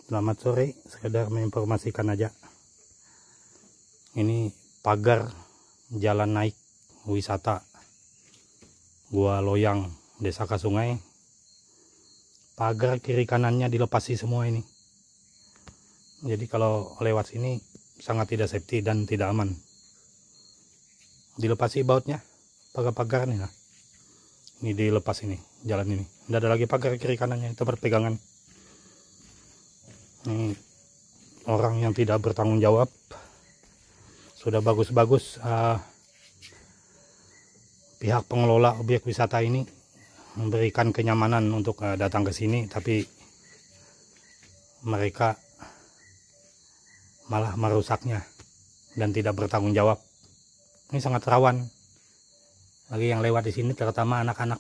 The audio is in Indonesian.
Selamat sore, sekedar menginformasikan aja. Ini pagar jalan naik wisata Gua Loyang, Desa Kasungai. Pagar kiri kanannya dilepasi semua ini. Jadi kalau lewat sini sangat tidak safety dan tidak aman. Dilepasi bautnya, pagar-pagar nih. Nah. Ini dilepas ini, jalan ini. Tidak ada lagi pagar kiri kanannya, itu berpegangan. Ini orang yang tidak bertanggung jawab. Sudah bagus-bagus pihak pengelola objek wisata ini memberikan kenyamanan untuk datang ke sini, tapi mereka malah merusaknya dan tidak bertanggung jawab. Ini sangat rawan bagi yang lewat di sini, terutama anak-anak.